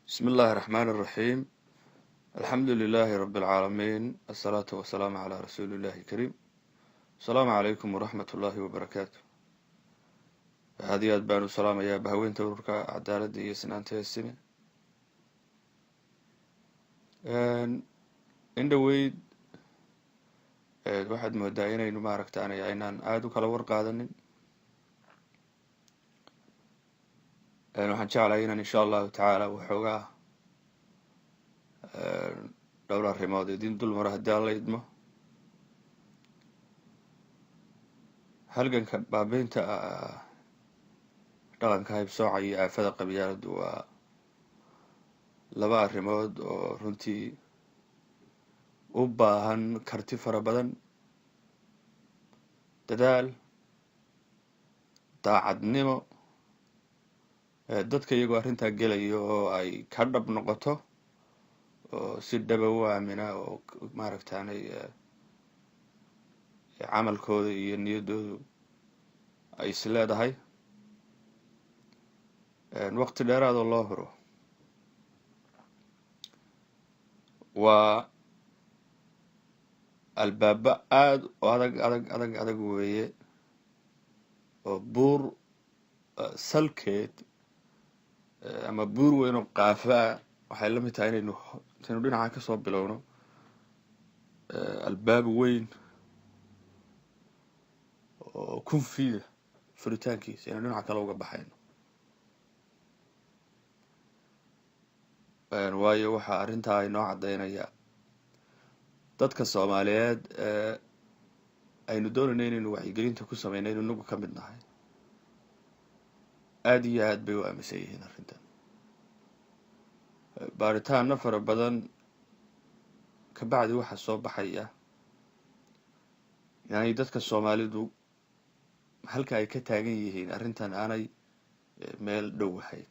بسم الله الرحمن الرحيم. الحمد لله رب العالمين، الصلاة والسلام على رسول الله الكريم. السلام عليكم ورحمة الله وبركاته. هذه أدبان السلام يا بهوين توركا عدالة هي سنانتا السمة. in the way واحد مودعين إنه ما ركتانا يعينان عادو كلا ورقادن waxaan jeclahay inaan insha allahu tacaala waxoogaa dhowr arrimood idin dul maro haddii aan la idmo. halganka baabiinta dhaqanka haybsooca iyo aafada qabyaaladdu waa laba arrimood oo runtii u baahan karti fara badan, dadaal, daacadnimo, dadka iyagoo arrintaa gelaya oo ay ka dhab noqoto oo si dhaba u aamina oo maaragtaanay camalkooda iyo niyaddoodu ay is leedahay waqti dheeraadoo loo huro. waa albaaba aad oo adag weeye oo buur salkeed ama buur weyn oo qaafaa waxay la mid tahay inaynu dhinaca ka soo bilowno albaab weyn oo kunfiida furitaankiisa inaynu dhinaca kale uga baxayno. waayo waxaa arrintaa inoo caddaynaya dadka Soomaaliyeed aynu doonayno inaynu wacyigelinta ku samayno inaynu nagu ka mid nahay. aad iyo aad bay u aaminsan yihiin arrintan. baaritaano fara badan ka bacdi waxaa soo baxaya yani dadka Soomaalidu halka ay ka taagan yihiin arrintan aanay meel dhow ahayn,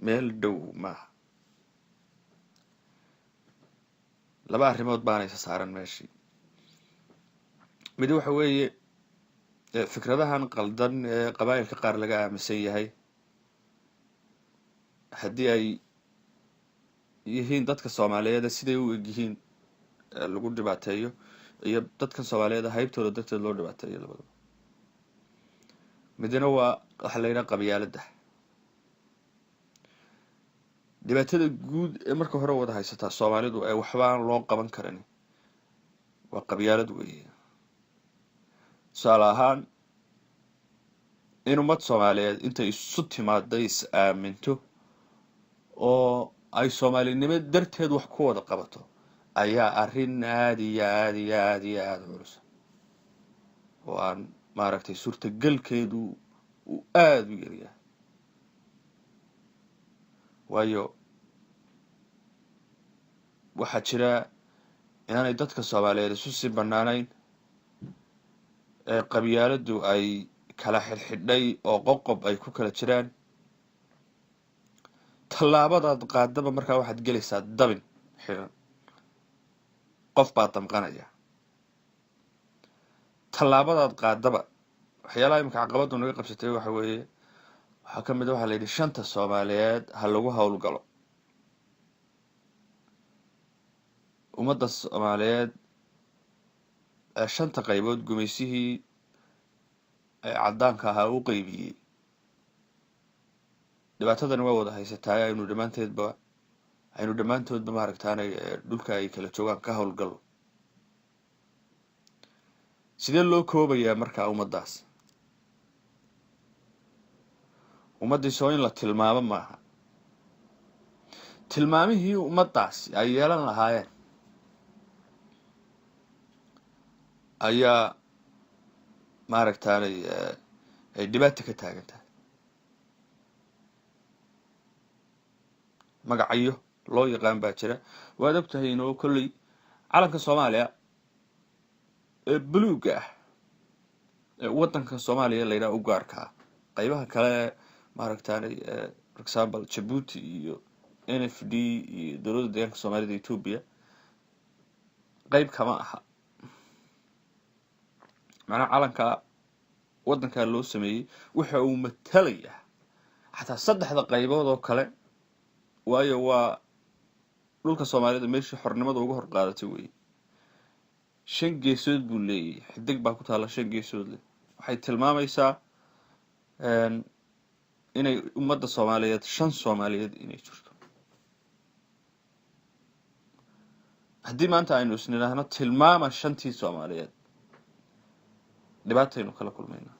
meel dhow maaha. laba arrimood baana isa saaran meeshii. mid waxa weeye fikradahan qaldan ee qabaa'ilka qaar laga aaminsan yahay haddii ay yihiin dadka Soomaaliyeed siday u egyihiin lagu dhibaateeyo iyo dadka Soomaaliyeed haybtooda dadka loo dhibaateeyo labadaba. midna waa waxa la yiraahdo qabyaaladda. dhibaatada guud ee marka hore wada haysata Soomaalidu ay waxba aan loo qaban karin waa qabyaalad weeye. tusaale ahaan in ummad Soomaaliyeed intay isu timaado is aaminto oo ay Soomaalinimo darteed wax ku wada qabato ayaa arrin aad iyo aad culus oo aan maaragtay suurtagalkeedu uu aad u yar yahay. waayo waxaa jira inaanay dadka Soomaaliyeed isu si bannaanayn qabyaaladdu ay kala xidhxidhay oo qoqob ay ku kala jiraan. tallaabadaad qaadaba markaa waxaad gelaysaa dabin xiran, qof baa damqanaya. tallaabadaad qaadaba waxyaalaha imika caqabadu naga qabsatay waxa weeye waxaa ka mid ah waxaa la yidhi shanta Soomaaliyeed ha lagu howlgalo. ummadda Soomaaliyeed shanta qaybood gumaysihii caddaanka ahaa u qaybiyey. dhibaatadani waa wada haysataa aynu dhammaantoodba maaragtaanay dhulka ay kala joogaan ka howlgalo. sidee loo koobayaa markaa ummaddaas? ummaddiisoo in la tilmaamo maaha. tilmaamihii ummaddaas ay yeelan lahaayeen ayaa maaragtaanay ay dhibaato ka taagan tahay. magacyo loo yaqaan baa jira. waad og tahay inoo kolley calanka Soomaaliya ee buluugga ah ee waddanka Soomaaliya la yidhaha u gaarka ah. qaybaha kale maaragtaanay for example Djibouti iyo NFD iyo dowladda deegaanka Soomaalida Ethiopia qayb kama aha. macnaha calanka waddanka loo sameeyey waxa uu matalaya xataa saddexda qaybood oo kale waayo waa dhulka Soomaalida meeshii xornimada ugu hor qaadatay weey 5 geesood buu leeyahay xidig baa ku taala 5 geesood leh waxay tilmaamaysaa inay ummadda Soomaaliyeed 5 Soomaaliyeed inay jirto haddii maanta aynu isnidhaahno tilmaama 5tii Soomaaliyeed dhibaataynu kala kulmaynaa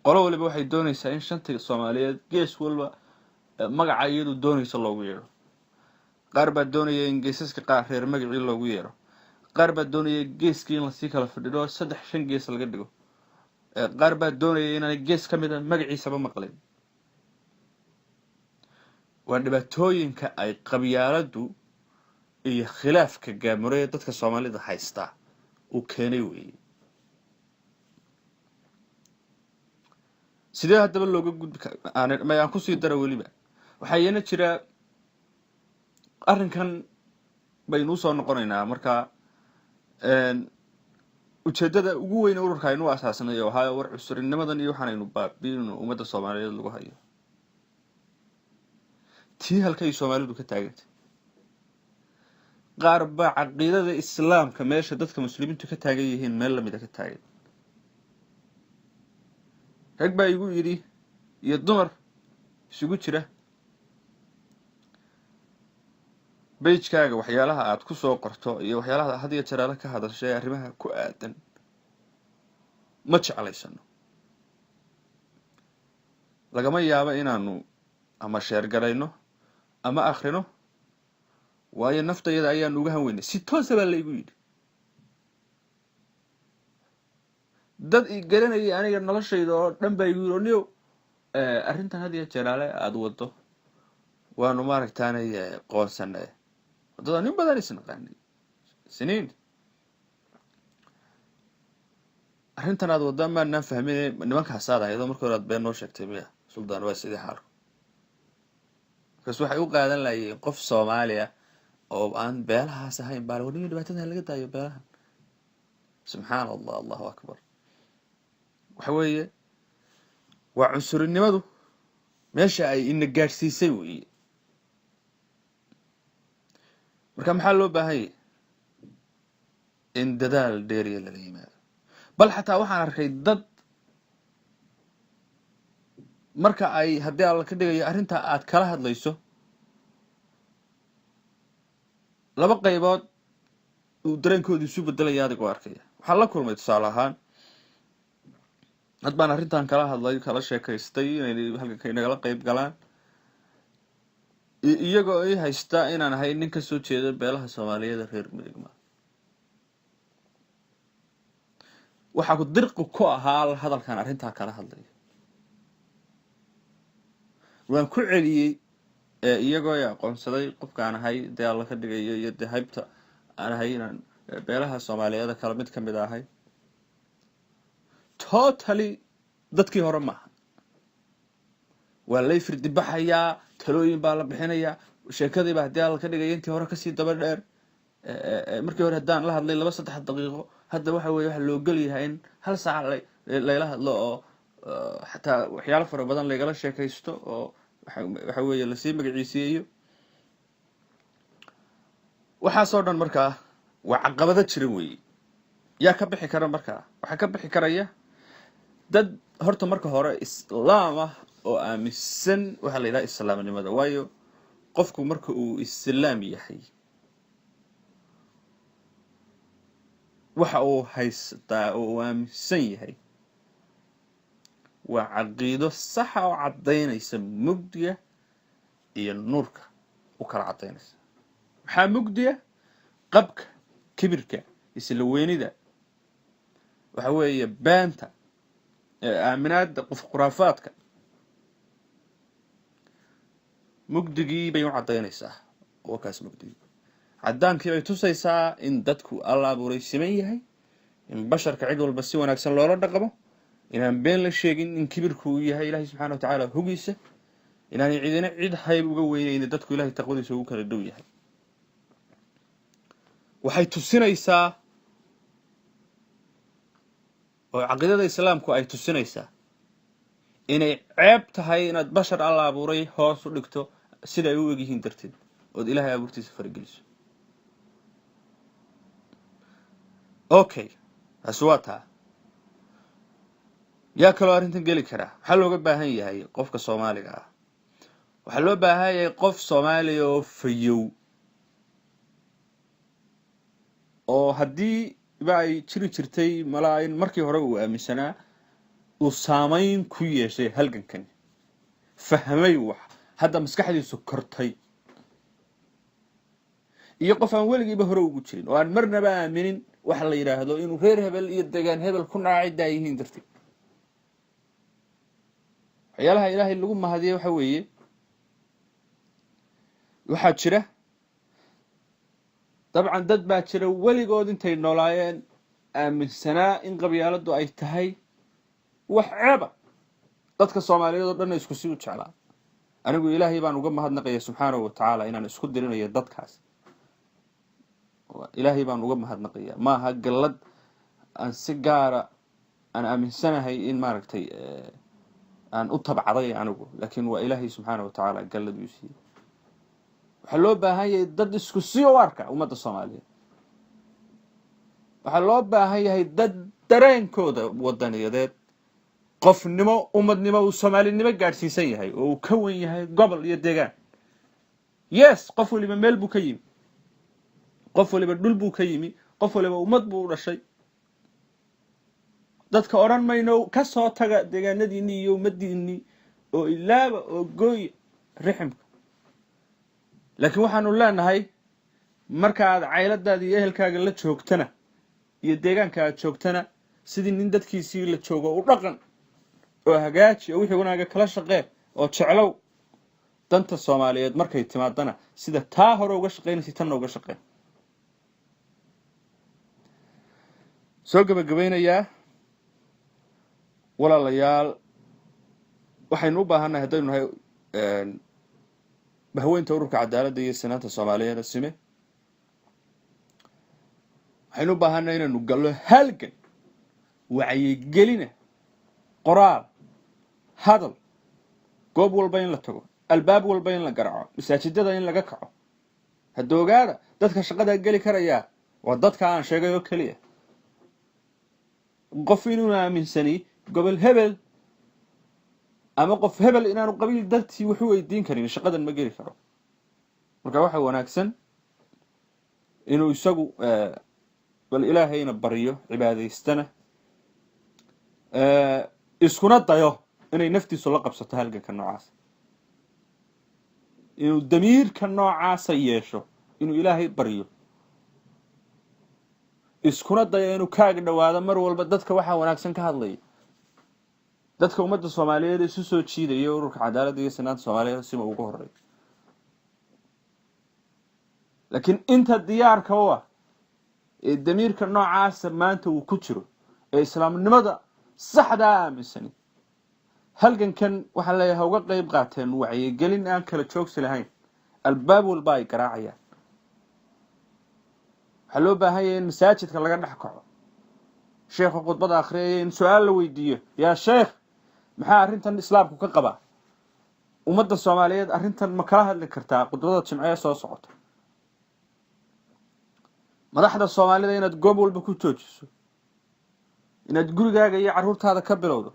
qolo waliba waxay doonaysaa in 5tii Soomaaliyeed gees walba magaca iyadu doonaysa loogu yeero qaar baa doonaya in geesaska qaar reer magacii loogu yeero qaar baa doonaya geeskii in la sii kala fadhido 3-5 gees laga dhigo qaar baa doonaya inaan gees ka mid ah magaciisaba maqlin waa dhibaatooyinka ay qabyaaladdu iyo khilaafka gaamuraya dadka Soomaalida haysta uu keenay weey sidee hadaba looga gudbi ma aan ku sii daro waliba waxa yeena jira arrinkan baynu soo noqonaynaa marka ujeedada ugu weyn ururka aynu asaasnay oo ahaa war cusurnimada iyo waxaanaynu baabiino ummadda Soomaaliyeed lagu hayo tii halkay Soomaalidu ka taagantay qaar baa caqiidada islaamka meesha dadka muslimiintu ka taagan yihiin meel lamid ah ka taagan rag baa igu yiri iyo dumar isugu jira page-kaaga waxyaalaha aad ku soo qorto iyo waxyaalaha had iyo jeer ka hadashay arrimaha ku aadan ma jeclaysano lagama yaabo inaanu ama share garayno ama akhrino waayo naftayada ayaan uga hanweynay si toos ah la igu yiri dad i garanayay aniga noloshayda oo dhan bay igu yiri arrintan had iyo jeer aad wado waanu maaragtaanay qoonsanay dad nin badan isnaqaanay siniin arrintan aad wado ma aan fahmin nimankaas aadaydo markii hore aad been noo sheegtay miya suldaan waa sidii xaalku kaas waxay u qaadan laayeen qof Soomaaliya oo aan beelahaas ahayn baa wali dhibaatada laga daayo beelaha subhanallah allahu akbar waxa weeye waa cusurnimadu meesha ay in gaarsiisay weey marka maxaa loo baahay in dadaal dheeriya la yimaado bal xataa waxaan arkay dad marka ay hadii alla ka dhigayo arrinta aad kala hadlayso laba qaybood uu dareenkoodu isu bedelay adigoo arkaya waxa la kulmay tusaale ahaan had baan arrintan kala hadlay kala sheekaystay inay halka inagala qayb galaan iyagoo ay haysta inaan ahay nin ka soo jeeda beelaha Soomaaliyeed reer Muhiim waxa ku dirqo ku ahaa hadalkan arrinta kala hadlay waan ku celiyay iyagoo ay aqoonsaday qofkaan ahay dee alla ka dhigayo iyo haybta aan ahay inaan beelaha Soomaaliyeed kala mid ka mid ahay totally dadkii hore ma waa la ifrdi baxaya talooyin baa la bixinaya sheekadii baa hadii ka dhigay intii hore ka sii daba dheer markii hore hadaan la hadlay 2-3 daqiiqo hadda waxa weeye wax loo galiyahay in hal saac la hadlo oo xataa waxyaalo fara badan laga sheekaysto oo waxa weeye la sii magaciisiyo waxa soo dhan markaa waa caqabado jira weey yaa ka bixi kara markaa waxa ka bixi karaya dad horta marka hore islaam ah oo aaminsan waxa la yiraahdaa islaamnimada waayo qofku marka uu islaam yahay waxa uu haystaa oo aaminsan yahay waa caqiido sax oo cadeynaysa mugdiga iyo nuurka u kala cadeynaysa waxa mugdiga qabka kibirka isla weynida waxa weeye baanta aaminaada qof quraafaadka mugdigii bay u cadeynaysaa oo kaas mugdigi cadaankii bay tusaysaa in dadku Allah abuuray siman yahay in basharka cid walba si wanaagsan loola dhaqmo inaan been la sheegin in kibirku uu yahay Ilaahay subhanahu wa ta'ala hugiisa inaan cidina cid hayb uga weynayna dadku Ilaahay taqwadiisa ugu kala dhow yahay waxay tusinaysaa oo caqiidada islaamku ay tusinaysaa inay ceeb tahay inaad bashar Allah abuuray hoos u dhigto sida ay u egyihiin darteed oo ilaahay abuurtiisa farageliso okay aswata yaa kale arrintan gali kara waxa looga baahan yahay qofka Soomaaliga ah waxa loo baahan yahay qof Soomaali oo fayow oo hadii ay jiri jirtay malaayin markii hore uu aaminsanaa uu saameyn ku yeeshay halgankan fahmay wax hadda maskaxdiisu kortay iyo qof aan weligiiba hore ugu jirin oo aan marnaba aaminin wax la yiraahdo inuu reer hebel iyo deegaan hebel ku naacida yihiin dartii waxyaalaha ilaahay lagu mahadiyo waxa weeye waxa jira dabcan dad baa jira weligood intay noolaayeen aaminsanaa in qabyaaladu ay tahay wax ceeba dadka Soomaaliyeed oo dhan isku sii u jeclaa anigu ilaahay baan uga mahadnaqayaa subxaanahu wa ta'ala inaan isku dirinayo dadkaas ilaahay baan uga mahadnaqayaa ma aha galad aan si gaara aan aaminsanahay in maaragtay aan u tabcaday anigu laakiin waa ilaahay subxaanahu wa ta'ala galad uu siiyay waxa loo baahan yahay dad isku sii u arka ummadda Soomaaliyeed waxa loo baahan yahay dad dareenkooda wadaniyadeed qofnimo ummadnimo uu Soomaalinimo gaarsiisan yahay oo uu ka wan yahay gobol iyo deegaan yes qof waliba meel buu ka yimi qof waliba dhul buu ka yimi qof waliba ummad buu u dhashay dadka oran mayno ka soo taga deegaanadiinii iyo ummadiinii oo ilaaba oo gooy riximka laakiin waxaanu leenahay marka aad cayladaada iyo ehelkaaga la joogtana iyo deegaanka aad joogtana sidii nin dadkiisii la joogo u dhaqan oo hagaaji oo wixii wanaaga kala shaqee oo jeclow danta Soomaaliyeed markay timaadana sida taa hore uga shaqeynaysa tan uga shaqee soo gabagabaynayaa walaalayaal waxaynu u baahanahay haddaynu nahay bahweynta ururka cadaaladda iyo sinaanta Soomaaliyeed Sime waxaynu u baahanahay inaynu gallo halgan wacyigelina qoraal hadal goob walba in la tago albaab walba in la garaaco masaajidada in laga kaco hadoogaada dadka shaqada gali karaya waa dadka aan sheegay oo kaliya qof inuu aaminsani gobol hebel ama qof hebel inaanu qabiil dadkii wuxuu weydiin karin shaqadan ma gali karo marka waxa wanaagsan inuu isagu bal ilaahayna bariyo cibaadaystana iskuna dayo inay naftiisu la qabsato halganka noocaas inuu damiirka noocaas yeesho inuu ilaahay bariyo iskuna dayo inuu kaaga dhawaado mar walba dadka waxa wanaagsan ka hadlay dadka ummadda Soomaaliyeed isu soo jiiday ururka cadaaladda iyo sinaanta Soomaaliyeed Sime ugu horeey laakiin inta diyaarka waa ee damiirka noocaas maanta uu ku jiro ee islaamnimada saxda aaminsan halgankan waxa la yahay uga qayb qaateen wacyigelin aan kala joogsi lahayn albaab walba ay garaacayaan waxa loo baahan yahay in masaajidka laga dhex kaco sheekhu khudbada akhriyay in su'aal la weydiiyo yaa sheekh maxaa arrintan islaamku ka qaba ummadda Soomaaliyeed arrintan ma kala hadli kartaa khudbada jimciye soo socota madaxda Soomaalida inaad goob walba ku joojiso inaad gurigaaga iyo carruurtaada ka bilowdo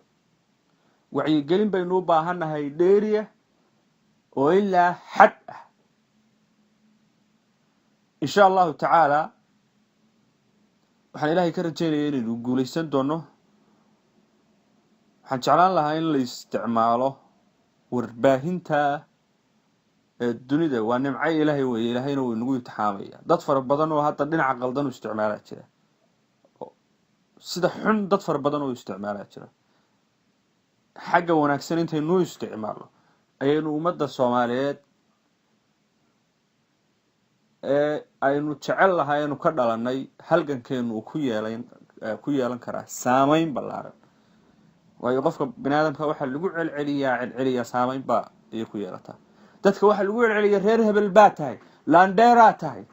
wacyigelin baynu u baahanahay dheeriya oo ilaa xad ah insha Allah ta'ala waxaan ilaahay ka rajaynayaa inuu guuleysan doono waxaan jeclaan lahaa in la isticmaalo warbaahinta dunida waa nimcay ilaahay weeye ilaahayna wuu nagu imtixaamaya dad fara badan oo hadda dhinaca qaldan u isticmaala jira sida xun dad fara badan oo isticmaala jira xagga wanaagsan intaynu isticmaalo ayaynu ummadda Soomaaliyeed aynu jecel lahaa inuu ka dhalanay halgankeenu ku yeelan karaa saameyn ballaaran waayo qofka bini'aadamka waxa lagu celceliyaa saameyn baa ay ku yeelataa dadka waxa lagu celceliyaa reer hebel baa tahay landera tahay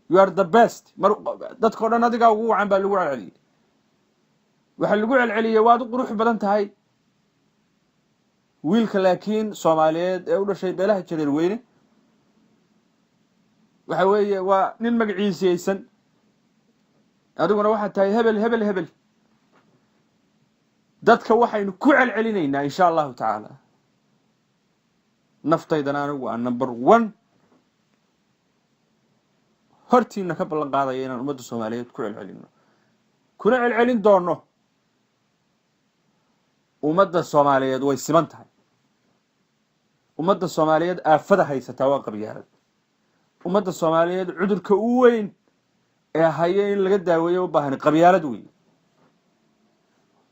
you are the best dadka dhan adiga ugu wacan baa lagu celceliyay waxa lagu celceliyay waad qurux badan tahay wiilka laakiin Soomaaliyeed ee u dhashay beelaha jireer weyne waxa weeye waa nin magaciisaysan adiguna waxa tahay hebel dadka waxaynu ku celcelinaynaa insha Allah ta'ala naftaydana anigu waa number 1 hortiina ka ballan qaadaya inaan ummadda Soomaaliyeed ku celcelino kuna celcelin doono ummadda Soomaaliyeed way siman tahay ummadda Soomaaliyeed aafada haysata waa qabyaalad ummadda Soomaaliyeed cudurka u weyn ee hayay in laga daaweeyo u baahan qabyaalad weyn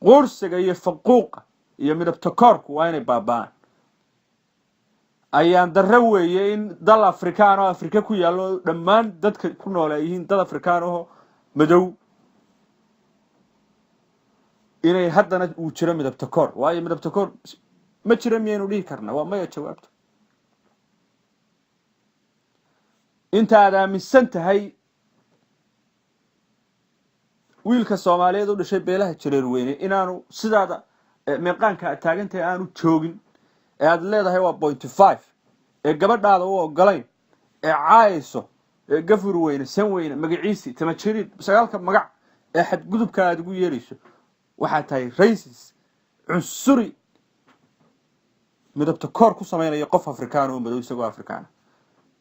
qursiga iyo faquuqa iyo midabta koorku waa inay baabaan ayaan darro weeye in dal Afrikaan oo Afrika ku yaalo dhammaan dadka ku nool ay yihiin dad Afrikaan oo madow inay haddana uu jiro midabta koor waayo midabta koor ma jira miyaynu dhihi karnaa waa maya jawaabto inta aad aaminsan tahay wiilka Soomaaliyeed u dhashay beelaha jireer weyne inaanu sidaada meeqaanka taagantahay aanu joogin ee aad leedahay waa 0.5 ee gabadhaada u ogolayn ee caayso ee gafur weyne san weyne magaciisi tama jirid sagaalka magac ee xad gudubka aad ugu yeerayso waxa tahay racist cunsuri midabta koor ku sameeynaya qof Afrikaan oo madow isagoo Afrikaan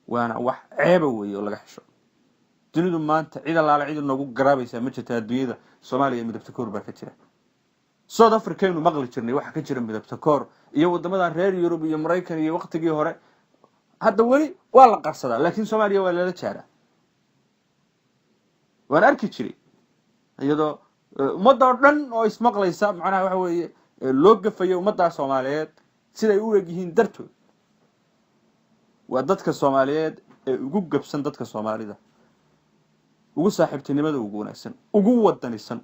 waana wax ceeb weey oo laga xisho dunidu maanta cid alaala cid noogu garaabaysa ma jirto adduunyada Soomaaliya midabta koor baa ka jira South Africa inuu maqli jirnay waxa ka jira midabta koor iyo wadamada reer Yurub iyo Mareykan iyo waqtigii hore hadda wali waa la qarsadaa laakiin Soomaaliya waa la jaaraa waan arki jiray iyadoo ummadda dhan oo ismaqlaysa macnaha waxa weeye loo gafayo ummadda Soomaaliyeed siday u eegyihiin dartood waa dadka Soomaaliyeed ee ugu gabsan dadka Soomaalida ugu saaxiibtinimada ugu wanaagsan ugu wadanisan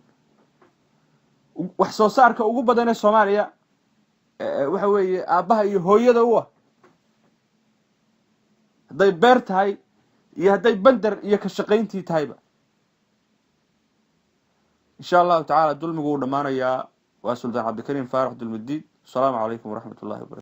wax soo saarka ugu badan ee Soomaaliya waxa weeye aabaha iyo hooyada u ah haday beer tahay iyo haday bandar iyo ka shaqayntii tahayba insha Allah ta'ala dulmigu dhamaanaya waa Sultan Cabdikariim Faarax Dulmadiid. Assalamu alaykum wa rahmatullahi wa barakatuh.